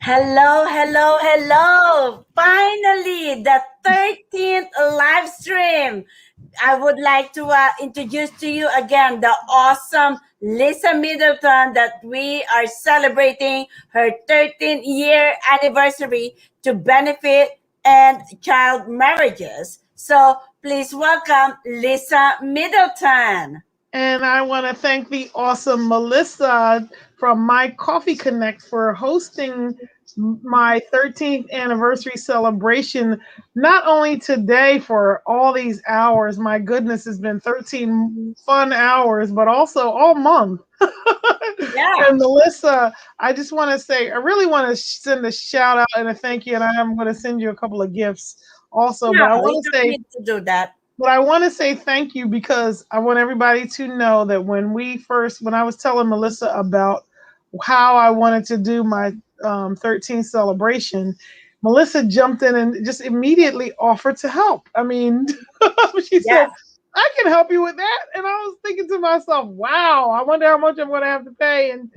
Hello, hello, hello. Finally, the 13th live stream. I would like to introduce to you again the awesome Lisa Middleton that we are celebrating her 13th year anniversary to benefit and child marriages. So please welcome Lisa Middleton. And I want to thank the awesome Melissa from My Coffee Connect for hosting my 13th anniversary celebration. Not only today for all these hours, my goodness, it's been 13 fun hours, but also all month. Yeah. And Melissa, I just want to say, I really want to send a shout out and a thank you, and I am going to send you a couple of gifts also. No, But I you want to don't say need to do that. but I want to say thank you because I want everybody to know that when I was telling Melissa about how I wanted to do my 13th celebration, Melissa jumped in and just immediately offered to help. I mean, she said, Yes. I can help you with that. And I was thinking to myself, wow, I wonder how much I'm going to have to pay. And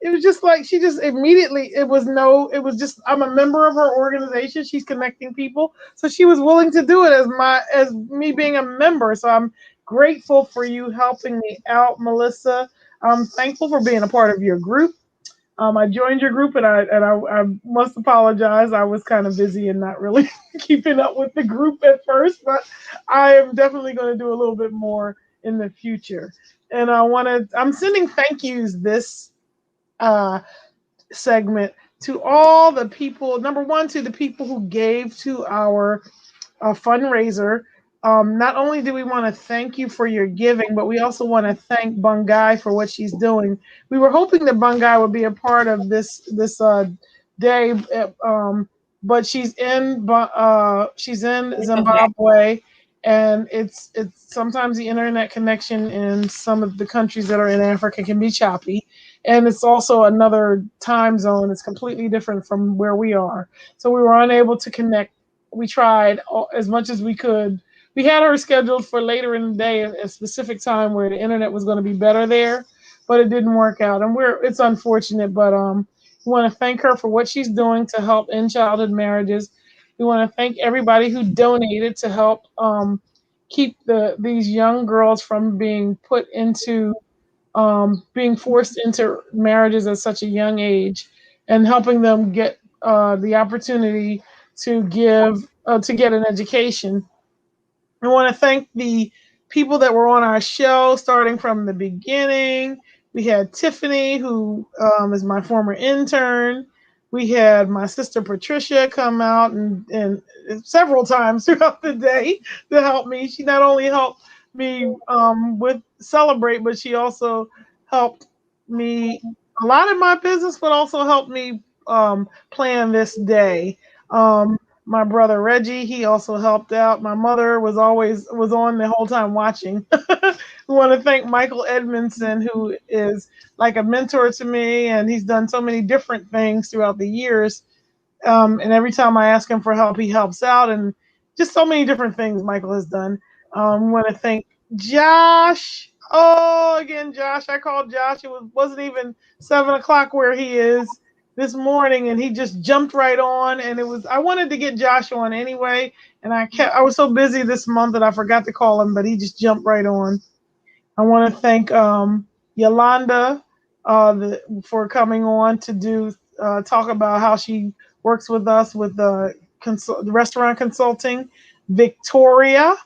it was just like she just immediately it was just I'm a member of her organization. She's connecting people, so she was willing to do it as me being a member. So I'm grateful for you helping me out, Melissa. I'm thankful for being a part of your group. I joined your group and I must apologize. I was kind of busy and not really keeping up with the group at first, but I am definitely going to do a little bit more in the future. And I'm sending thank yous this uh, segment to all the people. Number one, to the people who gave to our fundraiser. Not only do we want to thank you for your giving, but we also want to thank Bungai for what she's doing. We were hoping that Bungai would be a part of this day, but she's in Okay. Zimbabwe, and it's sometimes the internet connection in some of the countries that are in Africa can be choppy, and it's also another time zone. It's completely different from where we are, so we were unable to connect. We tried as much as we could. We had her scheduled for later in the day, a specific time where the internet was going to be better there, but it didn't work out, and it's unfortunate. But we want to thank her for what she's doing to help end childhood marriages. We want to thank everybody who donated to help keep these young girls from being forced into marriages at such a young age, and helping them get the opportunity to get an education. I want to thank the people that were on our show starting from the beginning. We had Tiffany, who is my former intern. We had my sister Patricia come out and several times throughout the day to help me. She not only helped me with celebrate, but she also helped me a lot in my business, but also helped me plan this day. My brother Reggie, he also helped out. My mother was on the whole time watching. We want to thank Michael Edmondson, who is like a mentor to me, and he's done so many different things throughout the years. And every time I ask him for help, he helps out, and just so many different things Michael has done. We want to thank Josh. Oh, again, Josh. I called Josh. Wasn't even 7 o'clock where he is this morning, and he just jumped right on. And I wanted to get Josh on anyway, and I was so busy this month that I forgot to call him, but he just jumped right on. I want to thank Yolanda for coming on to talk about how she works with us with the restaurant consulting. Victoria,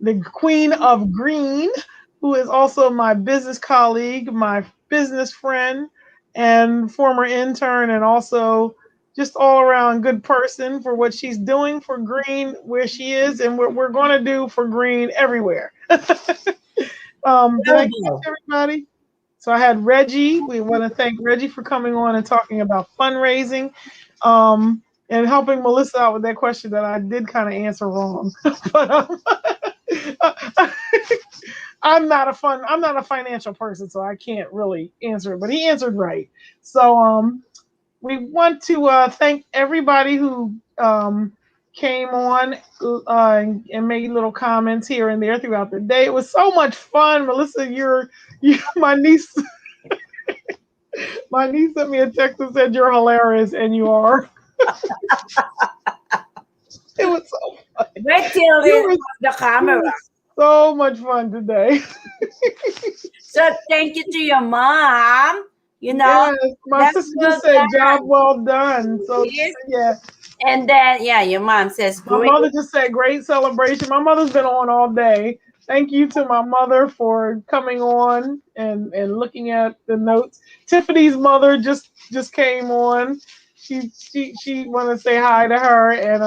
the Queen of Green, who is also my business colleague, my business friend, and former intern, and also just all around good person for what she's doing for Green where she is, and what we're going to do for Green everywhere. Did I catch Global. everybody? So I had Reggie. We want to thank Reggie for coming on and talking about fundraising, and helping Melissa out with that question that I did kind of answer wrong. But I'm not a financial person, so I can't really answer it. But he answered right. So we want to thank everybody who came on and made little comments here and there throughout the day. It was so much fun, Melissa. You're my niece. My niece sent me a text and said, "You're hilarious," and you are. It was so fun. Wait till You it were, the you camera. were so much fun today. So thank you to your mom. You know, Yes, my that's sister well just said, "Job done. well done." So Yes. yeah, And then yeah, your mom says my great. mother just said, "Great celebration." My mother's been on all day. Thank you to my mother for coming on and looking at the notes. Tiffany's mother just came on. She want to say hi to her and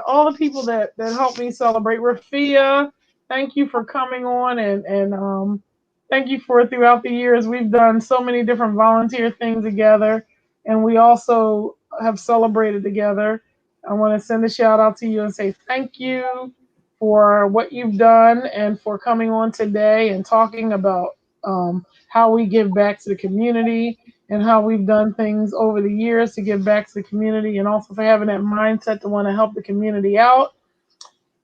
all the people that helped me celebrate. Rafia, thank you for coming on and thank you for throughout the years we've done so many different volunteer things together, and we also have celebrated together. I want to send a shout out to you and say thank you for what you've done and for coming on today and talking about how we give back to the community and how we've done things over the years to give back to the community, and also for having that mindset to want to help the community out.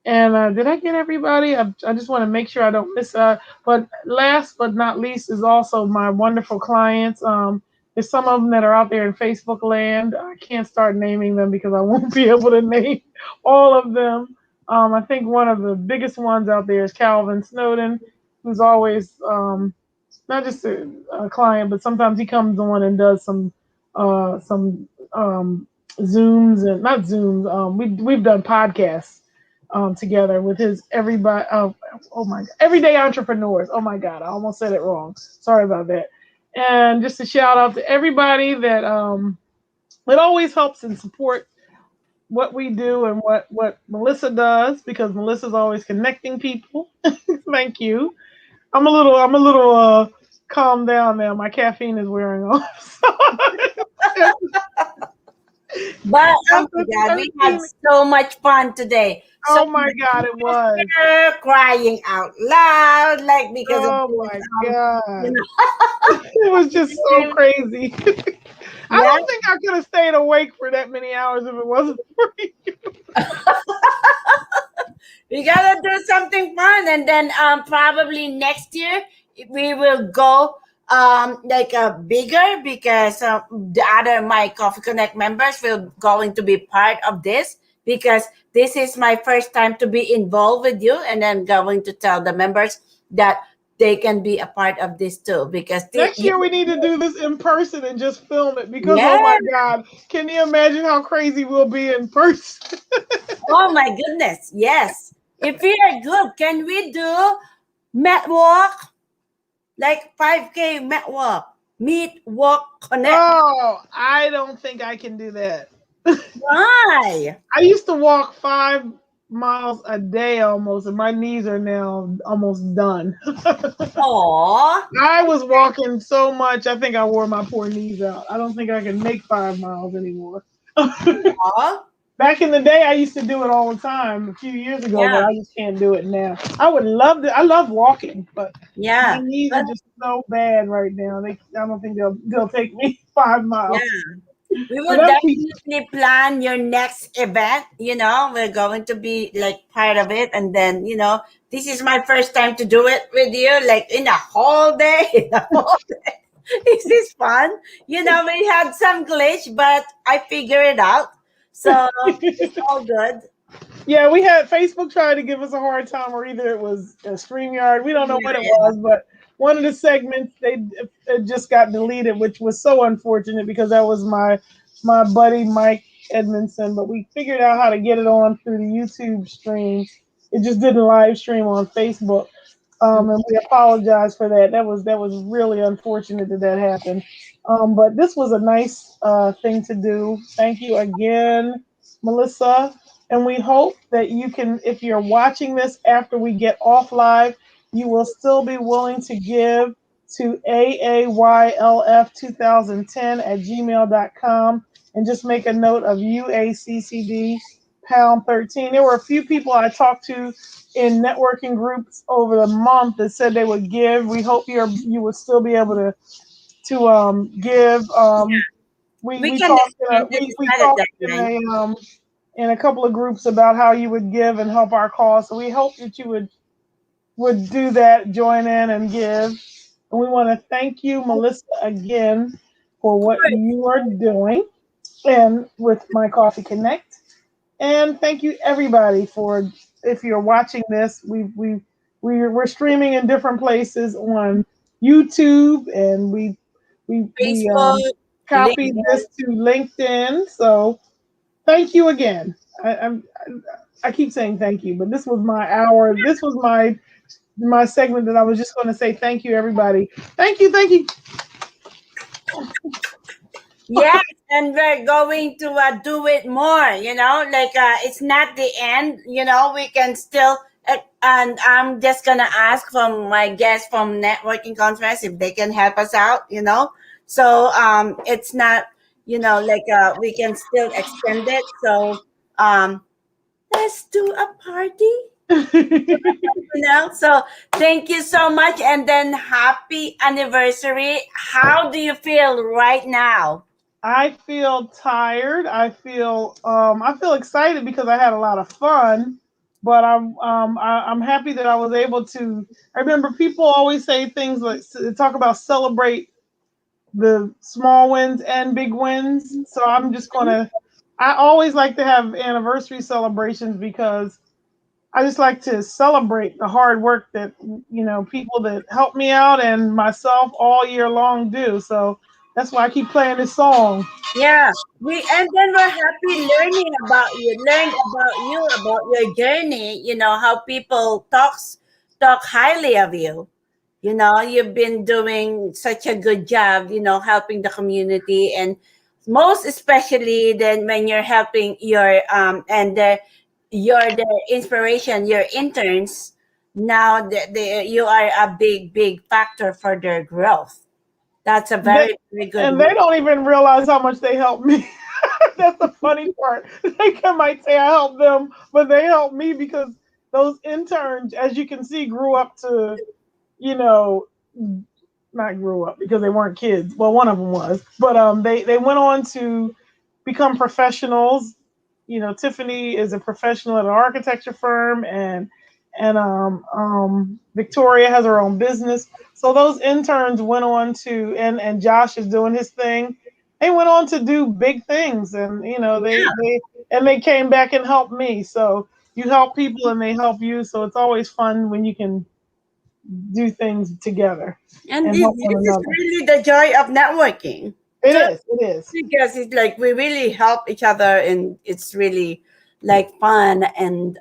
And did I get everybody? I just want to make sure I don't miss. But last but not least is also my wonderful clients. There's some of them that are out there in Facebook land. I can't start naming them because I won't be able to name all of them. I think one of the biggest ones out there is Calvin Snowden, who's always not just a client, but sometimes he comes on and does some zooms and not zooms. We've done podcasts together with his everybody. Oh my god, everyday entrepreneurs. Oh my god, I almost said it wrong. Sorry about that. And just a shout out to everybody that always helps and support what we do and what Melissa does, because Melissa's always connecting people. Thank you. I'm a little calmed down now. My caffeine is wearing off. But oh After my God, we had 13, so much fun today. So oh my god, it was. laughter, crying out loud, like because of Oh this, my you god. know, It was just so crazy. I yeah. don't think I could have stayed awake for that many hours if it wasn't for you. We gotta do something fun, and then probably next year we will go like bigger because the other my Coffee Connect members will going to be part of this because this is my first time to be involved with you, and I'm going to tell the members that they can be a part of this too because Next year we need to do this in person and just film it because yeah. oh my god, can you imagine how crazy we'll be in person? Oh my goodness, yes. If we are good, can we do mat walk? Like 5K mat walk, meet, walk, connect. Oh, I don't think I can do that. Why? I used to walk 5 miles a day almost, and my knees are now almost done. Aw. I was walking so much, I think I wore my poor knees out. I don't think I can make 5 miles anymore. Aw. Back in the day, I used to do it all the time a few years ago, but Yeah, I just can't do it now. I would love to. I love walking, but my yeah. knees are But just so bad right now. I don't think they'll take me 5 miles. yeah, we But will that'll be definitely plan your next event. We're going to be like part of it. And then, this is my first time to do it with you, like in a whole day. In a whole day. This is fun. We had some glitch, but I figured it out. So it's all good. yeah. We had Facebook trying to give us a hard time, or either it was a Streamyard. We don't know what it Yeah. was, but one of the segments it just got deleted, which was so unfortunate because that was my buddy Mike Edmondson. But we figured out how to get it on through the YouTube stream. It just didn't live stream on Facebook. And we apologize for that. That was really unfortunate that happened. But this was a nice thing to do. Thank you again, Melissa. And we hope that you can, if you're watching this after we get off live, you will still be willing to give to aayylf2010 at gmail.com and just make a note of UACCD pound 13. There were a few people I talked to in networking groups over the month that said they would give. We hope you will still be able to give. We We we can talked we decide at talked that time. in a couple of groups about how you would give and help our cause. So we hope that you would do that, join in and give. And we want to thank you, Melissa, again for what you are doing and with My Coffee Connect. And thank you everybody for, if you're watching this, we're streaming in different places on YouTube, and we Facebook, copied LinkedIn. this to LinkedIn. So thank you again. I keep saying thank you, but this was my hour. This was my segment that I was just going to say thank you, everybody. Thank you. Yes, and we're going to do it more, like it's not the end, we can still, and I'm just going to ask from my guests from Networking Conference if they can help us out, So it's not, like we can still extend it. So let's do a party. So thank you so much, and then happy anniversary. How do you feel right now? I feel tired. I feel excited because I had a lot of fun, but I'm happy that I was able to. I remember people always say things like talk about celebrate the small wins and big wins. So I'm just gonna. I always like to have anniversary celebrations because I just like to celebrate the hard work that people that help me out and myself all year long do. So that's why I keep playing this song. Yeah, and then we're happy learning about your journey. How people talk highly of you. You've been doing such a good job. Helping the community, and most especially then when you're helping your and you're the inspiration. Your interns now, you are a big factor for their growth. That's a They, very good and one. they don't even realize how much they help me. That's the funny part. Might say I help them, but they help me because those interns, as you can see, grew up to, you know, not grew up because they weren't kids. Well, one of them was, but they went on to become professionals. Tiffany is a professional at an architecture firm, and Victoria has her own business. So those interns went on to, and Josh is doing his thing. They went on to do big things, and they came back and helped me. So you help people, and they help you. So it's always fun when you can do things together And and help one this is another. really the joy of networking. It Just is. It is. because it's like we really help each other, and it's really like fun, and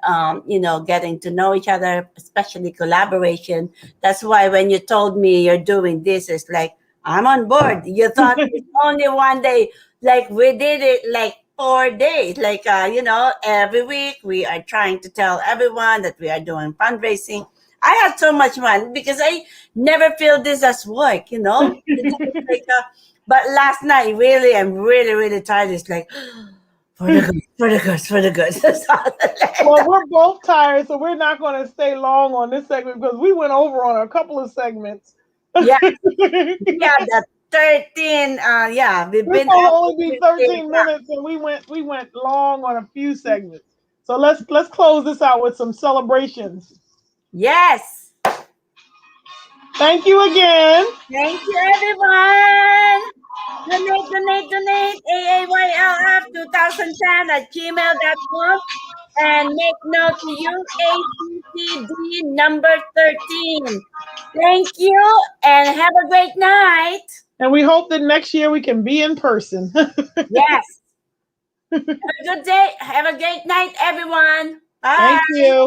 getting to know each other, especially collaboration. That's why when you told me you're doing this, it's like I'm on board. You thought it's only one day, like we did it like 4 days, like every week we are trying to tell everyone that we are doing fundraising. I had so much fun because I never feel this as work. It's like but last night, really, I'm really, really tired. It's like, for the good, for the good, for the good. Well, we're both tired, so we're not going to stay long on this segment because we went over on a couple of segments. Yeah, This yeah, the 13, yeah, we've been will at only be it 15. 13 minutes, and we went long on a few segments. So let's close this out with some celebrations. Yes. Thank you again. Thank you, everyone. Donate, AAYLF 2010 at gmail.com. And make note to you, ACCD number 13. Thank you, and have a great night. And we hope that next year we can be in person. Yes. Have a good day. Have a great night, everyone. Bye. Thank you.